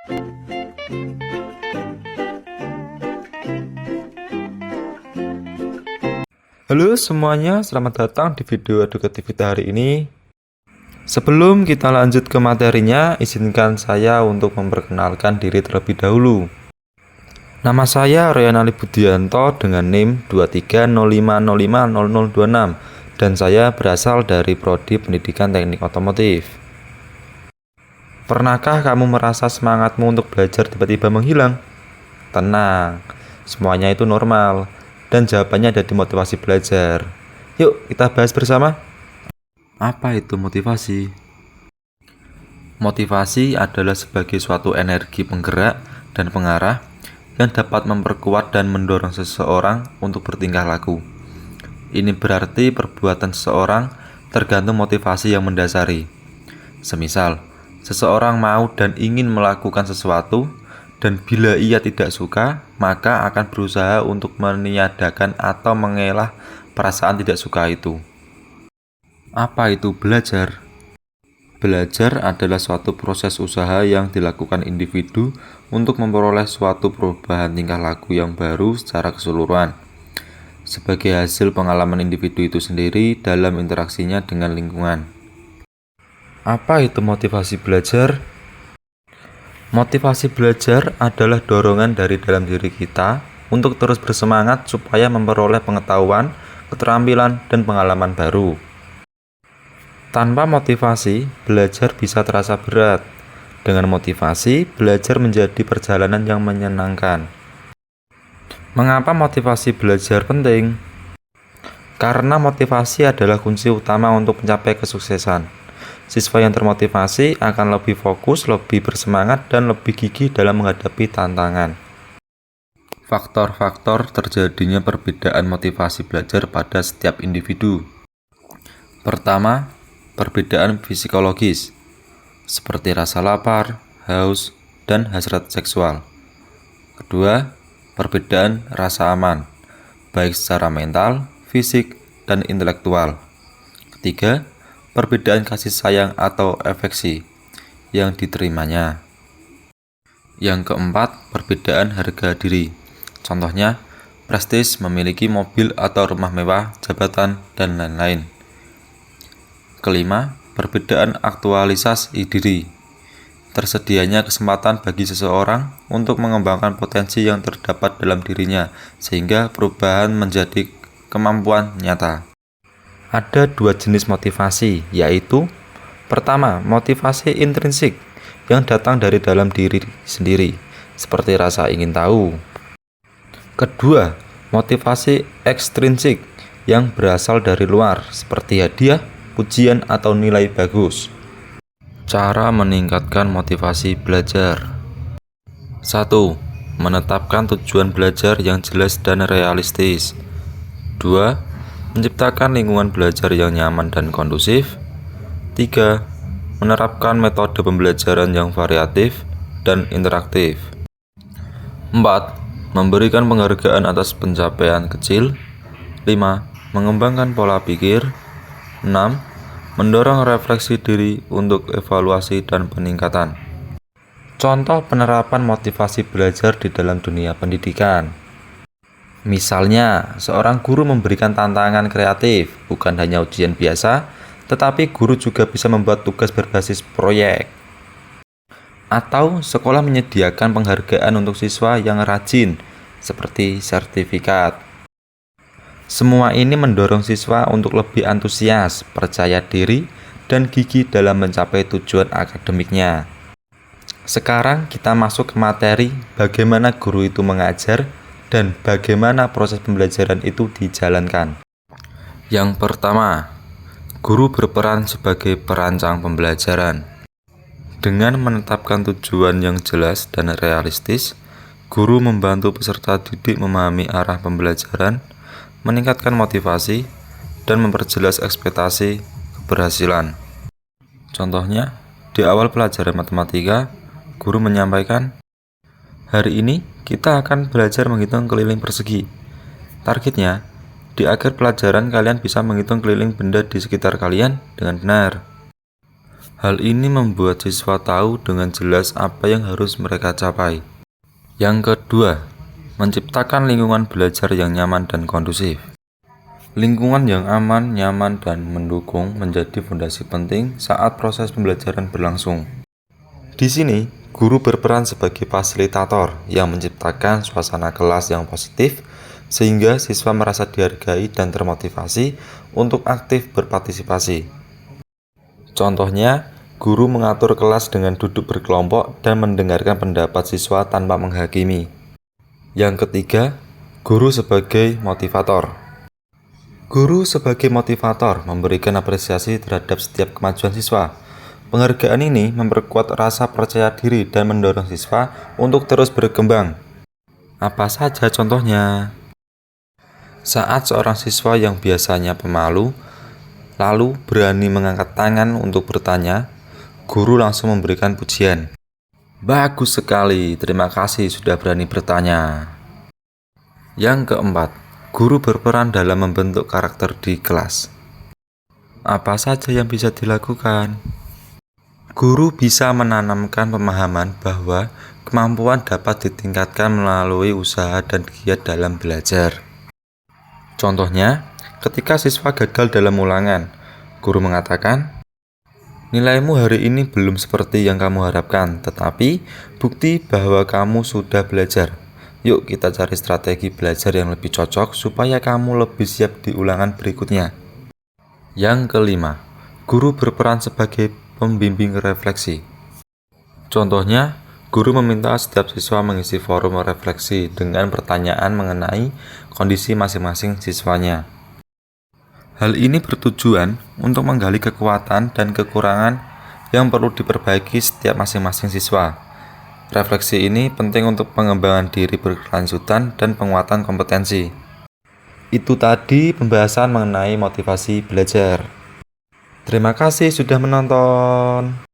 Halo semuanya, selamat datang di video edukatif kita hari ini. Sebelum kita lanjut ke materinya, izinkan saya untuk memperkenalkan diri terlebih dahulu. Nama saya Ryan Ali Budianto dengan NIM 2305050026 dan saya berasal dari Prodi Pendidikan Teknik Otomotif. Pernahkah kamu merasa semangatmu untuk belajar tiba-tiba menghilang? Tenang, semuanya itu normal dan jawabannya ada di motivasi belajar. Yuk kita bahas bersama. Apa itu motivasi? Motivasi adalah sebagai suatu energi penggerak dan pengarah yang dapat memperkuat dan mendorong seseorang untuk bertingkah laku. Ini berarti perbuatan seseorang tergantung motivasi yang mendasari. Semisal, seseorang mau dan ingin melakukan sesuatu, dan bila ia tidak suka, maka akan berusaha untuk meniadakan atau mengelak perasaan tidak suka itu. Apa itu belajar? Belajar adalah suatu proses usaha yang dilakukan individu untuk memperoleh suatu perubahan tingkah laku yang baru secara keseluruhan, sebagai hasil pengalaman individu itu sendiri dalam interaksinya dengan lingkungan. Apa itu motivasi belajar? Motivasi belajar adalah dorongan dari dalam diri kita untuk terus bersemangat supaya memperoleh pengetahuan, keterampilan, dan pengalaman baru. Tanpa motivasi, belajar bisa terasa berat. Dengan motivasi, belajar menjadi perjalanan yang menyenangkan. Mengapa motivasi belajar penting? Karena motivasi adalah kunci utama untuk mencapai kesuksesan. Siswa yang termotivasi akan lebih fokus, lebih bersemangat, dan lebih gigih dalam menghadapi tantangan. Faktor-faktor terjadinya perbedaan motivasi belajar pada setiap individu. Pertama, perbedaan psikologis, seperti rasa lapar, haus, dan hasrat seksual. Kedua, perbedaan rasa aman, baik secara mental, fisik, dan intelektual. Ketiga, perbedaan kasih sayang atau afeksi yang diterimanya. Yang keempat, perbedaan harga diri. Contohnya, prestis, memiliki mobil atau rumah mewah, jabatan, dan lain-lain. Kelima, perbedaan aktualisasi diri. Tersedianya kesempatan bagi seseorang untuk mengembangkan potensi yang terdapat dalam dirinya, sehingga perubahan menjadi kemampuan nyata. Ada dua jenis motivasi, yaitu pertama, motivasi intrinsik yang datang dari dalam diri sendiri, seperti rasa ingin tahu. Kedua, motivasi ekstrinsik yang berasal dari luar, seperti hadiah, pujian, atau nilai bagus. Cara meningkatkan motivasi belajar. 1. Menetapkan tujuan belajar yang jelas dan realistis. 2. Menciptakan lingkungan belajar yang nyaman dan kondusif. 3. Menerapkan metode pembelajaran yang variatif dan interaktif. 4. Memberikan penghargaan atas pencapaian kecil. 5. Mengembangkan pola pikir. 6. Mendorong refleksi diri untuk evaluasi dan peningkatan. Contoh penerapan motivasi belajar di dalam dunia pendidikan. Misalnya, seorang guru memberikan tantangan kreatif, bukan hanya ujian biasa, tetapi guru juga bisa membuat tugas berbasis proyek. Atau sekolah menyediakan penghargaan untuk siswa yang rajin, seperti sertifikat. Semua ini mendorong siswa untuk lebih antusias, percaya diri, dan gigih dalam mencapai tujuan akademiknya. Sekarang kita masuk ke materi bagaimana guru itu mengajar dan bagaimana proses pembelajaran itu dijalankan. Yang pertama, guru berperan sebagai perancang pembelajaran. Dengan menetapkan tujuan yang jelas dan realistis, guru membantu peserta didik memahami arah pembelajaran, meningkatkan motivasi, dan memperjelas ekspektasi keberhasilan. Contohnya, di awal pelajaran matematika, guru menyampaikan, "Hari ini kita akan belajar menghitung keliling persegi. Targetnya, di akhir pelajaran kalian bisa menghitung keliling benda di sekitar kalian dengan benar." Hal ini membuat siswa tahu dengan jelas apa yang harus mereka capai. Yang kedua, menciptakan lingkungan belajar yang nyaman dan kondusif. Lingkungan yang aman, nyaman, dan mendukung menjadi fondasi penting saat proses pembelajaran berlangsung. Di sini, guru berperan sebagai fasilitator yang menciptakan suasana kelas yang positif sehingga siswa merasa dihargai dan termotivasi untuk aktif berpartisipasi. Contohnya, guru mengatur kelas dengan duduk berkelompok dan mendengarkan pendapat siswa tanpa menghakimi. Yang ketiga, guru sebagai motivator. Guru sebagai motivator memberikan apresiasi terhadap setiap kemajuan siswa. Penghargaan ini memperkuat rasa percaya diri dan mendorong siswa untuk terus berkembang. Apa saja contohnya? Saat seorang siswa yang biasanya pemalu lalu berani mengangkat tangan untuk bertanya, guru langsung memberikan pujian. Bagus sekali, terima kasih sudah berani bertanya. Yang keempat, guru berperan dalam membentuk karakter di kelas. Apa saja yang bisa dilakukan? Guru bisa menanamkan pemahaman bahwa kemampuan dapat ditingkatkan melalui usaha dan giat dalam belajar. Contohnya, ketika siswa gagal dalam ulangan, guru mengatakan, "Nilaimu hari ini belum seperti yang kamu harapkan, tetapi bukti bahwa kamu sudah belajar. Yuk kita cari strategi belajar yang lebih cocok supaya kamu lebih siap di ulangan berikutnya." Yang kelima, guru berperan sebagai pembimbing refleksi. Contohnya, guru meminta setiap siswa mengisi forum refleksi dengan pertanyaan mengenai kondisi masing-masing siswanya. Hal ini bertujuan untuk menggali kekuatan dan kekurangan yang perlu diperbaiki setiap masing-masing siswa. Refleksi ini penting untuk pengembangan diri berkelanjutan dan penguatan kompetensi. Itu tadi pembahasan mengenai motivasi belajar. Terima kasih sudah menonton.